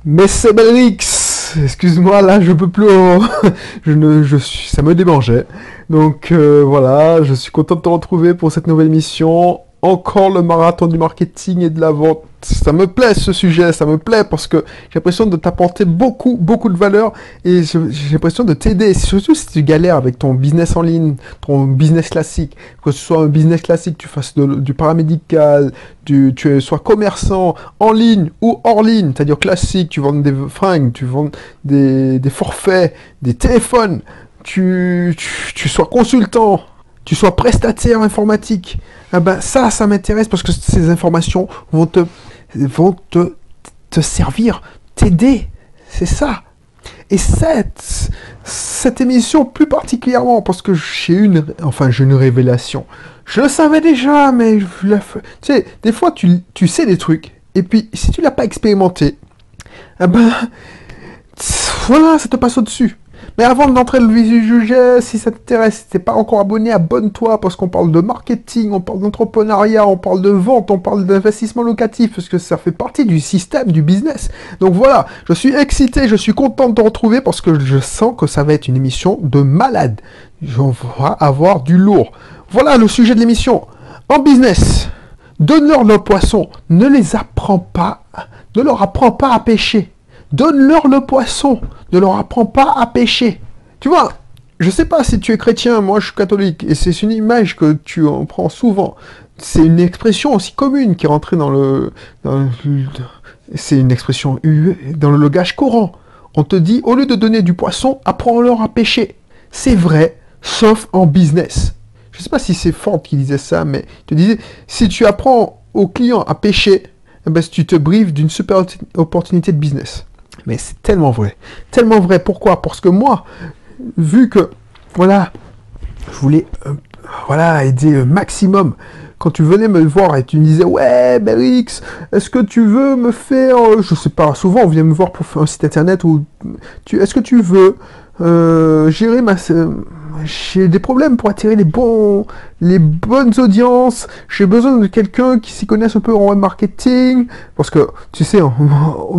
Mais c'est Belrix, excuse-moi, là je peux plus, ça me démangeait. Donc voilà, je suis content de te retrouver pour cette nouvelle mission. Encore le marathon du marketing et de la vente. Ça me plaît ce sujet, ça me plaît parce que j'ai l'impression de t'apporter beaucoup, beaucoup de valeur et j'ai l'impression de t'aider. Surtout si tu galères avec ton business en ligne, ton business classique. Que ce soit un business classique, tu fasses du paramédical, tu sois commerçant en ligne ou hors ligne, c'est-à-dire classique, tu vends des fringues, tu vends des forfaits, des téléphones, tu sois consultant, tu sois prestataire informatique. Ah ben ça m'intéresse parce que ces informations vont te servir, t'aider. C'est ça. Et cette émission plus particulièrement parce que j'ai une révélation. Je le savais déjà, mais tu sais, des fois tu sais des trucs et puis si tu l'as pas expérimenté, ah ben voilà, ça te passe au-dessus. Mais avant d'entrer dans le vif du sujet, si ça t'intéresse, si t'es pas encore abonné, abonne-toi parce qu'on parle de marketing, on parle d'entrepreneuriat, on parle de vente, on parle d'investissement locatif parce que ça fait partie du système, du business. Donc voilà, je suis excité, je suis content de te retrouver parce que je sens que ça va être une émission de malade. On va avoir du lourd. Voilà le sujet de l'émission. En business, donne-leur le poisson, ne leur apprends pas à pêcher. Donne-leur le poisson, ne leur apprends pas à pêcher. Tu vois, je sais pas si tu es chrétien, moi je suis catholique, et c'est une image que tu en prends souvent. C'est une expression aussi commune qui est rentrée c'est une expression dans le langage courant. On te dit, au lieu de donner du poisson, apprends-leur à pêcher. C'est vrai, sauf en business. Je sais pas si c'est Ford qui disait ça, mais il te disait, si tu apprends aux clients à pêcher, eh ben, tu te brives d'une super opportunité de business. Mais c'est tellement vrai. Tellement vrai. Pourquoi? Parce que moi, vu que, voilà, je voulais, aider un maximum. Quand tu venais me voir et tu me disais, ouais, Belrix, est-ce que tu veux me faire, je sais pas, souvent on vient me voir pour faire un site internet ou, est-ce que tu veux gérer j'ai des problèmes pour attirer les bonnes audiences. J'ai besoin de quelqu'un qui s'y connaisse un peu en web marketing. Parce que, tu sais,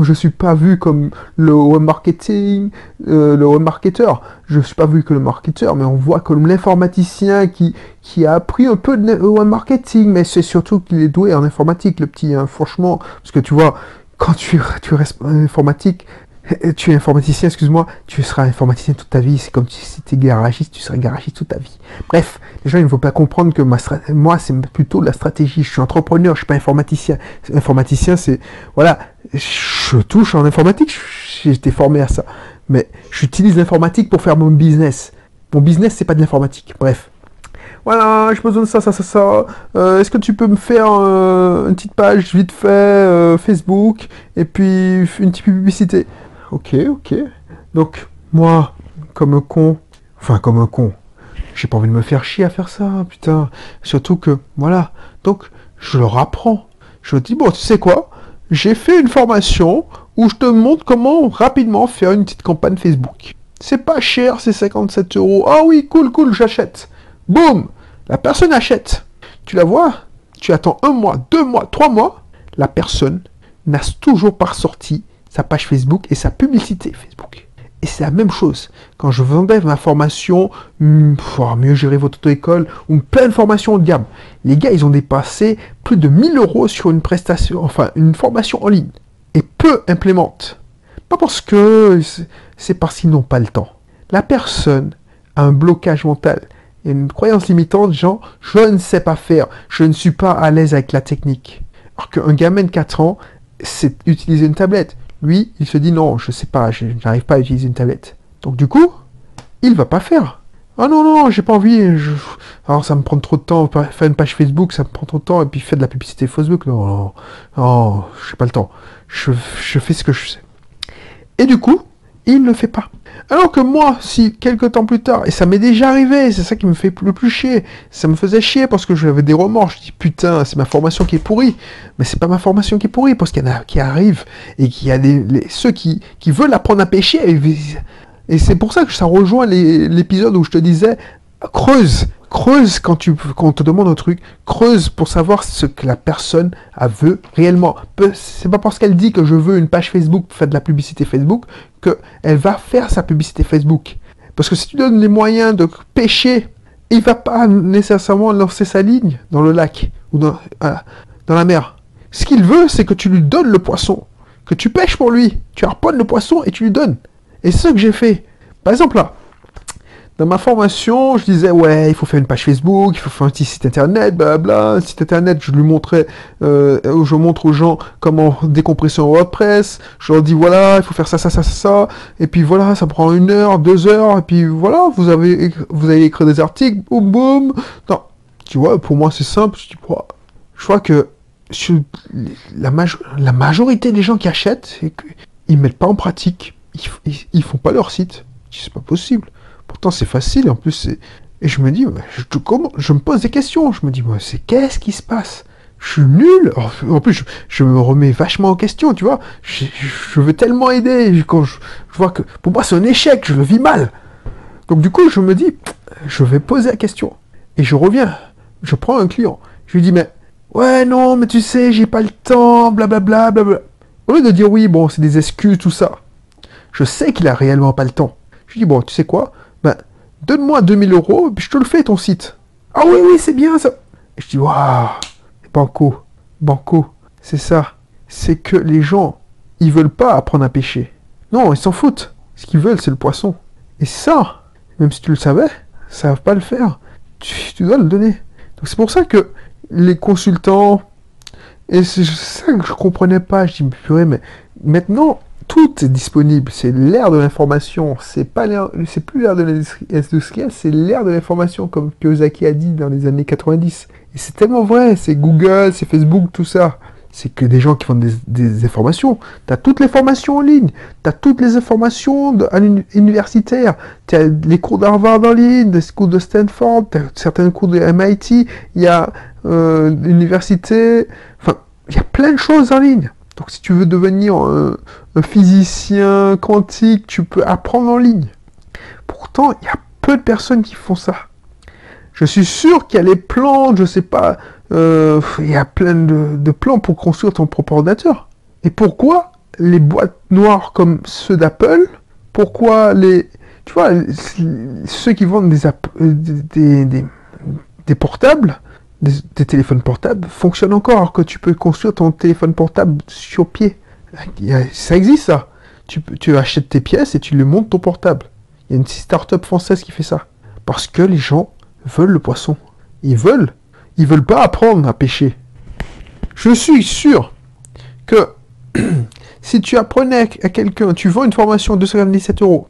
je suis pas vu comme le web marketing, le web marketeur. Je suis pas vu que le marketeur, mais on voit comme l'informaticien qui a appris un peu de web marketing. Mais c'est surtout qu'il est doué en informatique, le petit, hein, franchement. Parce que tu vois, quand tu restes informatique, tu es informaticien, excuse-moi, tu seras informaticien toute ta vie. C'est comme si tu étais garagiste, tu seras garagiste toute ta vie. Bref, les gens, il ne faut pas comprendre que moi, c'est plutôt de la stratégie. Je suis entrepreneur, je suis pas informaticien. Informaticien, c'est, voilà, je touche en informatique, j'ai été formé à ça. Mais j'utilise l'informatique pour faire mon business. Mon business, c'est pas de l'informatique. Bref. Voilà, j'ai besoin de ça. Est-ce que tu peux me faire une petite page vite fait, Facebook, et puis une petite publicité? Ok. Donc, moi, comme un con, j'ai pas envie de me faire chier à faire ça, putain. Surtout que, voilà. Donc, je leur apprends. Je dis, bon, tu sais quoi? J'ai fait une formation où je te montre comment rapidement faire une petite campagne Facebook. C'est pas cher, c'est 57 euros. Ah oui, cool, j'achète. Boum! La personne achète. Tu la vois? Tu attends 1 mois, 2 mois, 3 mois. La personne n'a toujours pas ressorti sa page Facebook et sa publicité Facebook. Et c'est la même chose. Quand je vendais ma formation, mieux gérer votre auto-école, ou plein de formations haut de gamme, les gars, ils ont dépassé plus de 1000 euros sur une prestation, enfin, une formation en ligne. Et peu implémentent. Pas parce que c'est parce qu'ils n'ont pas le temps. La personne a un blocage mental. Il y a une croyance limitante, genre, je ne sais pas faire, je ne suis pas à l'aise avec la technique. Alors qu'un gamin de 4 ans, c'est utiliser une tablette. Lui, il se dit non, je sais pas, je n'arrive pas à utiliser une tablette. Donc du coup, il va pas faire. Ah non, j'ai pas envie. Alors ça me prend trop de temps. Faire une page Facebook, ça me prend trop de temps. Et puis faire de la publicité Facebook, non, j'ai pas le temps. Je fais ce que je sais. Et du coup, il ne le fait pas. Alors que moi, si quelques temps plus tard, et ça m'est déjà arrivé, c'est ça qui me fait le plus chier, ça me faisait chier parce que j'avais des remords, je dis putain, c'est ma formation qui est pourrie, mais c'est pas ma formation qui est pourrie, parce qu'il y en a qui arrivent, et qu'il y a ceux qui veulent apprendre à pêcher, et c'est pour ça que ça rejoint l'épisode où je te disais, Creuse quand on te demande un truc, creuse pour savoir ce que la personne veut réellement. C'est pas parce qu'elle dit que je veux une page Facebook pour faire de la publicité Facebook qu'elle va faire sa publicité Facebook. Parce que si tu donnes les moyens de pêcher, il va pas nécessairement lancer sa ligne dans le lac ou dans la mer. Ce qu'il veut, c'est que tu lui donnes le poisson, que tu pêches pour lui, tu harponnes le poisson et tu lui donnes. Et c'est ça que j'ai fait. Par exemple là, dans ma formation, je disais, ouais, il faut faire une page Facebook, il faut faire un petit site internet, blabla. Un site internet, je lui montrais, je montre aux gens comment décompresser en WordPress. Je leur dis, voilà, il faut faire ça. Et puis voilà, ça prend 1 heure, 2 heures. Et puis voilà, vous allez écrire des articles, boum, boum. Non, tu vois, pour moi, c'est simple. Je vois que la majorité des gens qui achètent, ils mettent pas en pratique. Ils font pas leur site. C'est pas possible. Pourtant, c'est facile, en plus, et je me dis, je me pose des questions, je me dis, qu'est-ce qui se passe? Je suis nul. En plus, je me remets vachement en question, tu vois. Je veux tellement aider, quand je vois que, pour moi, c'est un échec, je le vis mal. Donc, du coup, je me dis, je vais poser la question. Et je reviens, je prends un client, je lui dis, ouais, non, mais tu sais, j'ai pas le temps, blablabla, blablabla. Au lieu de dire, oui, bon, c'est des excuses, tout ça, je sais qu'il a réellement pas le temps. Je dis, bon, tu sais quoi? Donne-moi 2000 €, et puis je te le fais, ton site. Ah oui, c'est bien, ça. Et je dis, waouh, banco, c'est ça. C'est que les gens, ils veulent pas apprendre à pêcher. Non, ils s'en foutent. Ce qu'ils veulent, c'est le poisson. Et ça, même si tu le savais, ça va pas le faire. Tu dois le donner. Donc c'est pour ça que les consultants, et c'est ça que je comprenais pas. Je dis, purée, mais maintenant, tout est disponible, c'est l'ère de l'information, c'est plus l'ère de l'industriel, c'est l'ère de l'information, comme Kiyosaki a dit dans les années 90. Et c'est tellement vrai, c'est Google, c'est Facebook, tout ça. C'est que des gens qui font des informations. Tu as toutes les formations en ligne, tu as toutes les informations universitaires, tu as les cours d'Harvard en ligne, des cours de Stanford, tu as certains cours de MIT, il y a l'université, enfin, il y a plein de choses en ligne. Donc si tu veux devenir un physicien quantique, tu peux apprendre en ligne. Pourtant, il y a peu de personnes qui font ça. Je suis sûr qu'il y a les plans, je sais pas, il y a plein de plans pour construire ton propre ordinateur. Et pourquoi les boîtes noires comme ceux d'Apple, pourquoi tu vois, ceux qui vendent des portables, des téléphones portables fonctionnent encore, alors que tu peux construire ton téléphone portable sur pied. Ça existe, ça. Tu achètes tes pièces et tu les montes ton portable. Il y a une start-up française qui fait ça. Parce que les gens veulent le poisson. Ils veulent pas apprendre à pêcher. Je suis sûr que si tu apprenais à quelqu'un, tu vends une formation de 297 €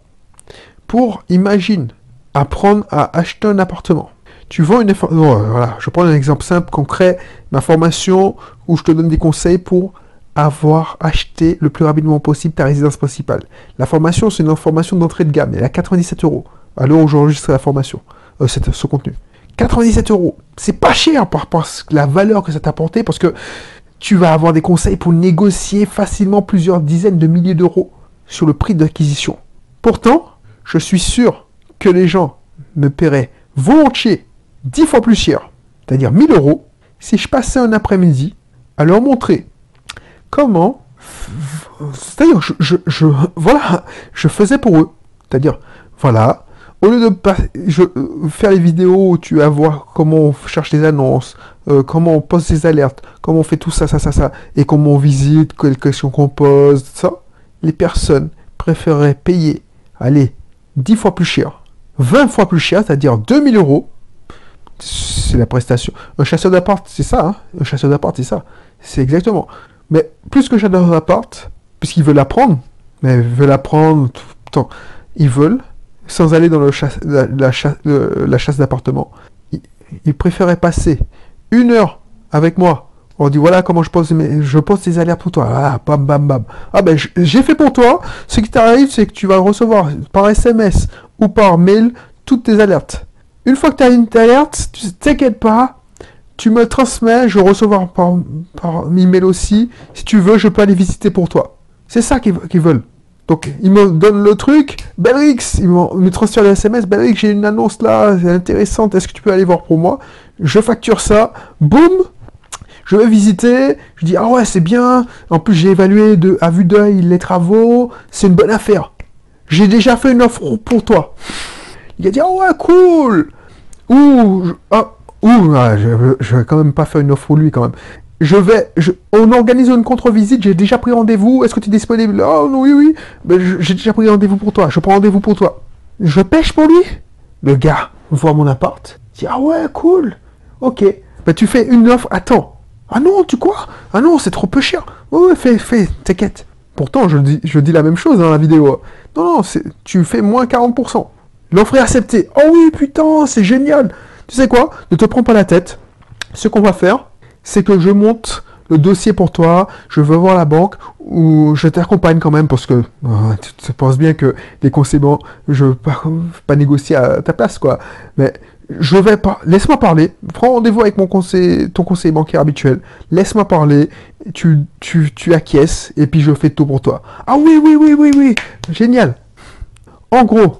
pour, imagine, apprendre à acheter un appartement. Tu vends voilà, je prends un exemple simple, concret, ma formation où je te donne des conseils pour avoir acheté le plus rapidement possible ta résidence principale. La formation, c'est une formation d'entrée de gamme, elle est à 97 € à l'heure où j'enregistre la formation, ce contenu. 97 €, c'est pas cher par rapport à la valeur que ça t'a apporté, parce que tu vas avoir des conseils pour négocier facilement plusieurs dizaines de milliers d'euros sur le prix d'acquisition. Pourtant, je suis sûr que les gens me paieraient volontiers 10 fois plus cher, c'est-à-dire 1000 €, si je passais un après-midi à leur montrer comment, c'est-à-dire, voilà, je faisais pour eux, c'est-à-dire, voilà, au lieu de faire les vidéos où tu vas voir comment on cherche les annonces, comment on poste des alertes, comment on fait tout ça, et comment on visite, quelles questions qu'on pose, ça, les personnes préféreraient payer, 10 fois plus cher, 20 fois plus cher, c'est-à-dire 2000 €, c'est la prestation. Un chasseur d'appart, c'est ça, hein. Un chasseur d'appart, c'est ça. C'est exactement. Mais plus que chasseur d'appart, puisqu'ils veulent apprendre, mais ils veulent apprendre tout le temps, ils veulent, sans aller dans la chasse d'appartement, ils préféraient passer 1 heure avec moi. On dit, voilà comment je pose des alertes pour toi. Ah, bam, bam, bam. Ah ben, j'ai fait pour toi. Ce qui t'arrive, c'est que tu vas recevoir par SMS ou par mail toutes tes alertes. Une fois que tu as une alerte, tu t'inquiète pas, tu me transmets, je vais recevoir par email aussi. Si tu veux, je peux aller visiter pour toi. C'est ça qu'ils veulent. Donc, il me donne le truc, Belrix, il me transfère le SMS, Belrix, j'ai une annonce là, c'est intéressante, est-ce que tu peux aller voir pour moi? Je facture ça, boum, je vais visiter, je dis, ah ouais, c'est bien, en plus j'ai évalué à vue d'œil les travaux, c'est une bonne affaire. J'ai déjà fait une offre pour toi. Il a dit, ah ouais, cool. Je vais quand même pas faire une offre pour lui quand même. On organise une contre-visite, j'ai déjà pris rendez-vous, est-ce que tu es disponible? Oh non, oui, ben, j'ai déjà pris rendez-vous pour toi, je prends rendez-vous pour toi. Je pêche pour lui? Le gars voit mon appart, dit, ah ouais, cool, ok, ben tu fais une offre, attends. Ah non, tu quoi? Ah non, c'est trop peu cher. Ouais, fais, t'inquiète. Pourtant, je dis la même chose dans la vidéo. Non, tu fais moins 40%. L'offre est acceptée. Oh oui, putain, c'est génial. Tu sais quoi? Ne te prends pas la tête. Ce qu'on va faire, c'est que je monte le dossier pour toi, je veux voir la banque, ou je t'accompagne quand même, parce que tu penses bien que les conseillers, je veux pas négocier à ta place, quoi. Mais je vais pas... Laisse-moi parler, prends rendez-vous avec ton conseiller bancaire habituel, laisse-moi parler, tu acquiesces, et puis je fais tout pour toi. Ah oui, génial. En gros,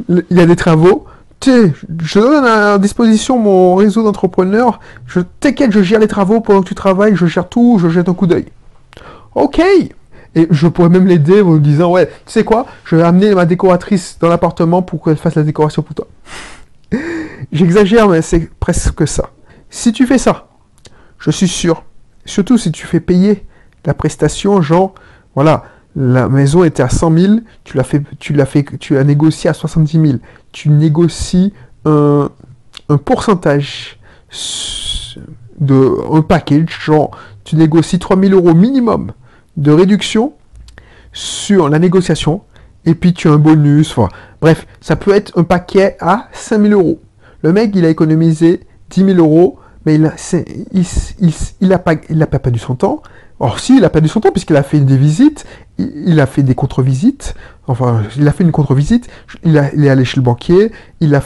il y a des travaux, je donne à disposition mon réseau d'entrepreneurs, t'inquiète, je gère les travaux pendant que tu travailles, je gère tout, je jette un coup d'œil. Ok. Et je pourrais même l'aider en lui disant, ouais, tu sais quoi, je vais amener ma décoratrice dans l'appartement pour qu'elle fasse la décoration pour toi. J'exagère, mais c'est presque ça. Si tu fais ça, je suis sûr, surtout si tu fais payer la prestation, genre, voilà, la maison était à 100 000, tu as négocié à 70 000. Tu négocies un pourcentage un package, genre, tu négocies 3 000 € minimum de réduction sur la négociation, et puis tu as un bonus, enfin, bref, ça peut être un paquet à 5 000 €. Le mec, il a économisé 10 000 €, mais il a pas perdu son temps. Or, si, il a perdu son temps, puisqu'il a fait des visites, il a fait des contre-visites, enfin, il a fait une contre-visite, il est allé chez le banquier, il a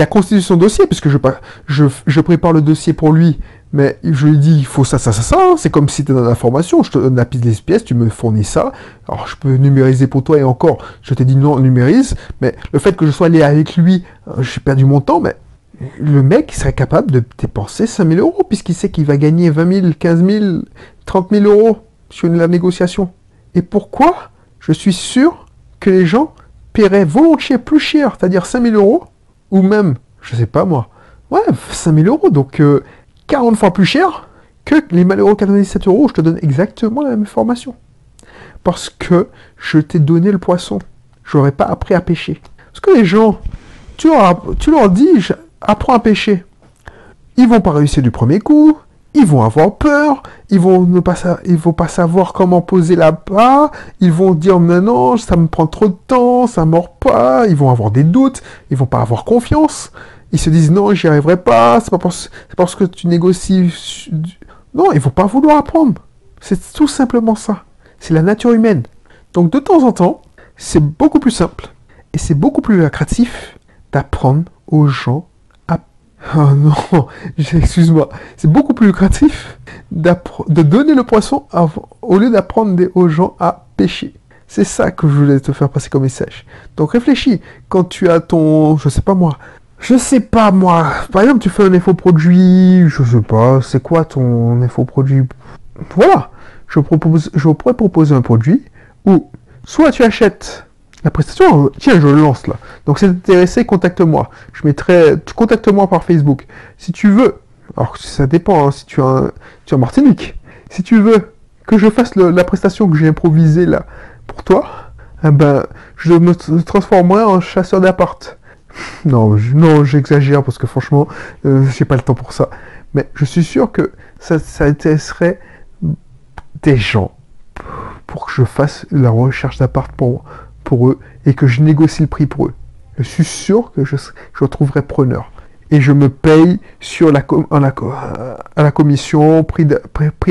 constitué son dossier, puisque je prépare le dossier pour lui, mais je lui dis, il faut ça, hein. C'est comme si tu es dans la formation, je te donne la piste des pièces, tu me fournis ça, alors je peux numériser pour toi, et encore, je t'ai dit non, numérise, mais le fait que je sois allé avec lui, j'ai perdu mon temps, mais le mec serait capable de dépenser 5 000 €, puisqu'il sait qu'il va gagner 20 000, 15 000, 30 000 € sur la négociation. Et pourquoi? Je suis sûr que les gens paieraient volontiers plus cher, c'est-à-dire 5 000 €, ou même, je sais pas moi, ouais, 5 000 €, donc 40 fois plus cher que les malheureux 97 €, je te donne exactement la même information. Parce que je t'ai donné le poisson. Je n'aurais pas appris à pêcher. Parce que les gens, tu leur dis, apprends à pêcher. Ils vont pas réussir du premier coup, ils vont avoir peur, ils vont pas savoir comment poser la barre, ils vont dire non, ça me prend trop de temps, ça mord pas, ils vont avoir des doutes, ils vont pas avoir confiance, ils se disent non, j'y arriverai pas, c'est parce que tu négocies. Non, ils vont pas vouloir apprendre. C'est tout simplement ça. C'est la nature humaine. Donc de temps en temps, c'est beaucoup plus simple et c'est beaucoup plus lucratif d'apprendre aux gens à... Oh non, excuse-moi. C'est beaucoup plus lucratif de donner le poisson au lieu d'apprendre aux gens à pêcher. C'est ça que je voulais te faire passer comme message. Donc réfléchis, quand tu as ton... Je sais pas moi. Par exemple, tu fais un infoproduit, je sais pas, c'est quoi ton infoproduit? Voilà. Je pourrais proposer un produit où soit tu achètes la prestation, tiens, je le lance là. Donc, si t'es intéressé, contacte-moi. Contacte-moi par Facebook. Si tu veux, alors ça dépend, hein, si tu es en Martinique, si tu veux que je fasse la prestation que j'ai improvisée là pour toi, eh ben, je me transformerai en chasseur d'appart. Non, j'exagère parce que franchement, j'ai pas le temps pour ça. Mais je suis sûr que ça intéresserait des gens pour que je fasse la recherche d'appart pour eux et que je négocie le prix pour eux. Je suis sûr que je trouverai preneur. Et je me paye sur à la commission, prix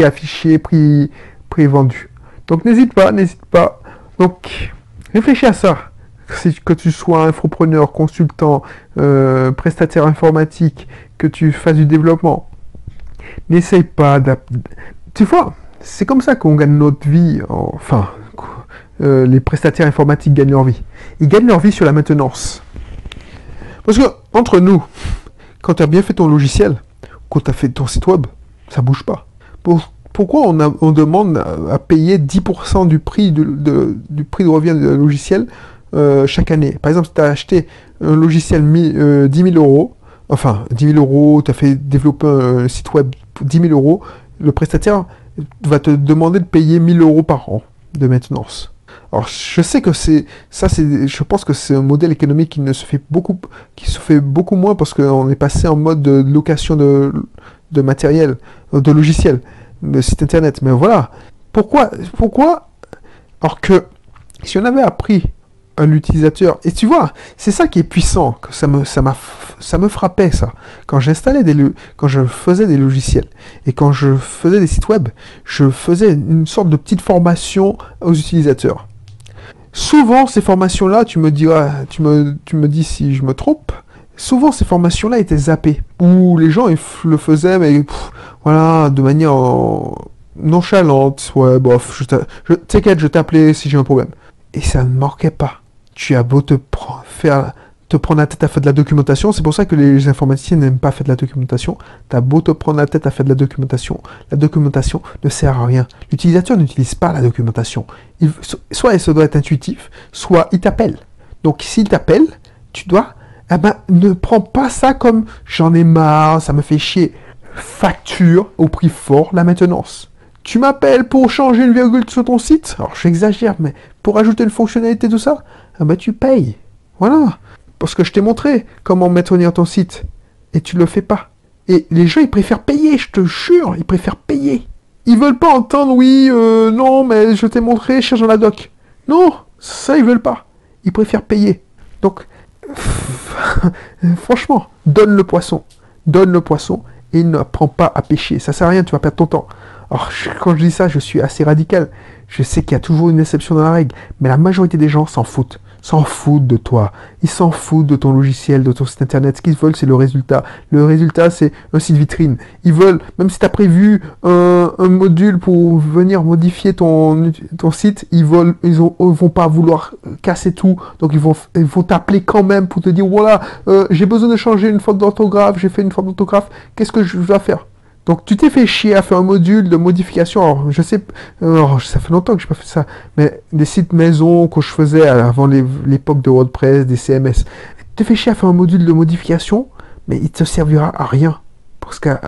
affiché, prix vendu. Donc n'hésite pas. Donc réfléchis à ça. Que tu sois infopreneur, consultant, prestataire informatique, que tu fasses du développement. N'essaye pas Tu vois, c'est comme ça qu'on gagne notre vie. Enfin, les prestataires informatiques gagnent leur vie? Ils gagnent leur vie sur la maintenance. Parce que, entre nous, quand tu as bien fait ton logiciel, quand tu as fait ton site web, ça bouge pas. Pourquoi on demande à payer 10% du prix du prix de revient du logiciel chaque année? Par exemple, si tu as acheté un logiciel 10 000 euros, enfin 10 000 euros, tu as fait développer un site web pour 10 000 euros, le prestataire va te demander de payer 1 000 euros par an de maintenance. Alors, je sais que je pense que c'est un modèle économique qui se fait beaucoup moins parce qu'on est passé en mode de location de matériel, de logiciel, de site internet. Mais voilà. Pourquoi? Alors que, si on avait appris à l'utilisateur, et tu vois, c'est ça qui est puissant, que ça me frappait, ça. Quand je faisais des logiciels, et quand je faisais des sites web, je faisais une sorte de petite formation aux utilisateurs. Souvent, ces formations-là, tu me dis si je me trompe, souvent ces formations-là étaient zappées. Où les gens le faisaient, mais voilà, de manière nonchalante. Ouais, bof, t'inquiète, je t'appelais si j'ai un problème. Et ça ne manquait pas. Tu as beau te prendre la tête à faire de la documentation, c'est pour ça que les informaticiens n'aiment pas faire de la documentation. T'as beau te prendre la tête à faire de la documentation ne sert à rien. L'utilisateur n'utilise pas la documentation. Soit ça doit être intuitif, soit il t'appelle. Donc s'il t'appelle, tu dois, ne prends pas ça comme j'en ai marre, ça me fait chier. Facture au prix fort la maintenance. Tu m'appelles pour changer une virgule sur ton site? Alors j'exagère, mais pour ajouter une fonctionnalité, tout ça, tu payes. Voilà. Parce que je t'ai montré comment maintenir ton site. Et tu le fais pas. Et les gens, ils préfèrent payer, je te jure, ils préfèrent payer. Ils veulent pas entendre, oui, non, mais je t'ai montré, cherche dans la doc. Non, ça, ils veulent pas. Ils préfèrent payer. Donc, franchement, donne le poisson. Donne le poisson et n'apprends pas à pêcher. Ça sert à rien, tu vas perdre ton temps. Alors, quand je dis ça, je suis assez radical. Je sais qu'il y a toujours une exception dans la règle. Mais la majorité des gens s'en foutent. S'en foutent de toi. Ils s'en foutent de ton logiciel, de ton site internet. Ce qu'ils veulent, c'est le résultat. Le résultat, c'est un site vitrine. Ils veulent, même si tu as prévu un module pour venir modifier ton site, ils vont pas vouloir casser tout. Donc, ils vont t'appeler quand même pour te dire, voilà, j'ai besoin de changer une faute d'orthographe, j'ai fait une faute d'orthographe, qu'est-ce que je dois faire? Donc, tu t'es fait chier à faire un module de modification. Alors, je sais, ça fait longtemps que je n'ai pas fait ça, mais des sites maison que je faisais avant l'époque de WordPress, des CMS. Tu t'es fait chier à faire un module de modification, mais il ne te servira à rien. Parce qu'à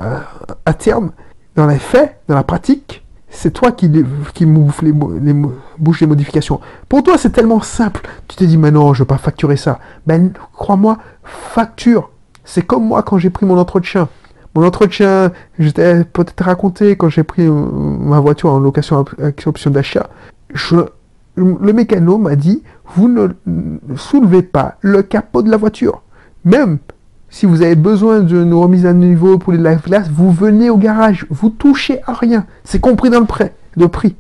terme, dans les faits, dans la pratique, c'est toi qui bouge les modifications. Pour toi, c'est tellement simple. Tu te dis, mais non, je ne vais pas facturer ça. Ben, crois-moi, facture. C'est comme moi quand j'ai pris mon entretien. Mon entretien, je t'ai peut-être raconté quand j'ai pris ma voiture en location avec option d'achat. Le mécano m'a dit, vous ne soulevez pas le capot de la voiture. Même si vous avez besoin d'une remise à niveau pour les lave-glace, vous venez au garage, vous touchez à rien. C'est compris dans le prix.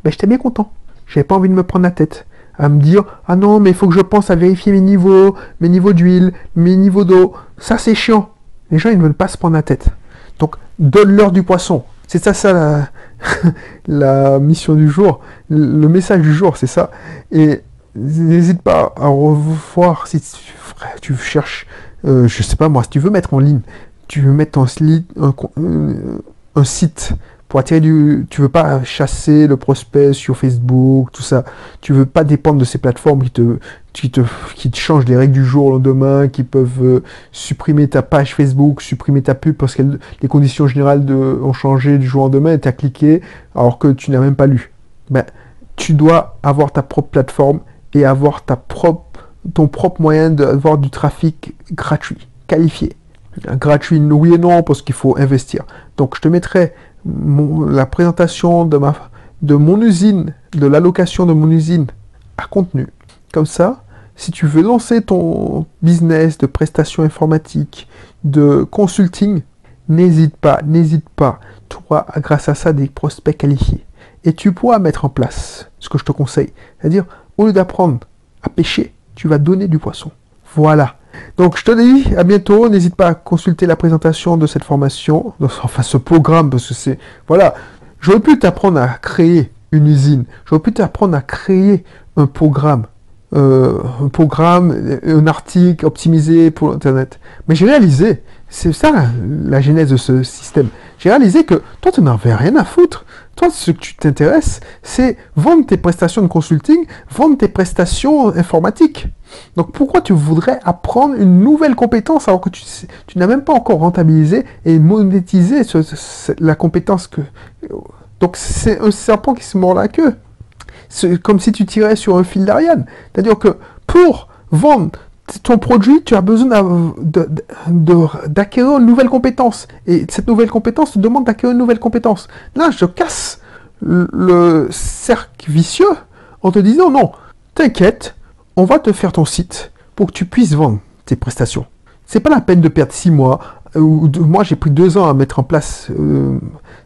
Ben, j'étais bien content. J'avais pas envie de me prendre la tête à me dire, ah non, mais il faut que je pense à vérifier mes niveaux d'huile, mes niveaux d'eau. Ça, c'est chiant. Les gens, ils ne veulent pas se prendre la tête. Donc, donne-leur du poisson. C'est ça la mission du jour. Le message du jour, c'est ça. Et n'hésite pas à revoir si tu cherches, je sais pas moi, si tu veux mettre en ligne, tu veux mettre un site pour attirer tu veux pas chasser le prospect sur Facebook, tout ça. Tu veux pas dépendre de ces plateformes qui te changent les règles du jour au lendemain, qui peuvent supprimer ta page Facebook, supprimer ta pub parce que les conditions générales ont changé du jour au lendemain et tu as cliqué alors que tu n'as même pas lu. Ben, tu dois avoir ta propre plateforme et avoir ton propre moyen d'avoir du trafic gratuit, qualifié. Gratuit, oui et non, parce qu'il faut investir. Donc, je te mettrai la présentation de mon usine, de l'allocation de mon usine à contenu. Comme ça, si tu veux lancer ton business de prestations informatiques, de consulting, n'hésite pas. Tu auras grâce à ça des prospects qualifiés. Et tu pourras mettre en place ce que je te conseille. C'est-à-dire, au lieu d'apprendre à pêcher, tu vas donner du poisson. Voilà. Donc, je te dis à bientôt. N'hésite pas à consulter la présentation de cette formation, enfin ce programme, parce que c'est... Voilà. J'aurais pu t'apprendre à créer une usine. J'aurais pu t'apprendre à créer un programme, un article optimisé pour l'Internet. Mais j'ai réalisé, c'est ça la genèse de ce système. J'ai réalisé que toi, tu n'en avais rien à foutre. Toi, ce que tu t'intéresses, c'est vendre tes prestations de consulting, vendre tes prestations informatiques. Donc, pourquoi tu voudrais apprendre une nouvelle compétence alors que tu n'as même pas encore rentabilisé et monétisé la compétence que... Donc, c'est un serpent qui se mord la queue. C'est comme si tu tirais sur un fil d'Ariane. C'est-à-dire que pour vendre ton produit, tu as besoin d'acquérir une nouvelle compétence. Et cette nouvelle compétence te demande d'acquérir une nouvelle compétence. Là, je casse le cercle vicieux en te disant non, t'inquiète, on va te faire ton site pour que tu puisses vendre tes prestations. C'est pas la peine de perdre 6 mois. Moi, j'ai pris 2 ans à mettre en place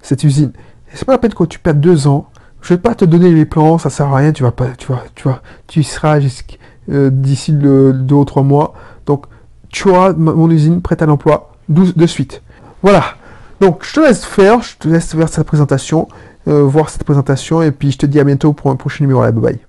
cette usine. C'est pas la peine que tu perdes 2 ans. Je vais pas te donner les plans, ça sert à rien. Tu seras d'ici 2 ou 3 mois. Donc, tu auras mon usine prête à l'emploi de suite. Voilà. Donc, je te laisse faire cette présentation, voir cette présentation, et puis je te dis à bientôt pour un prochain numéro. Bye bye.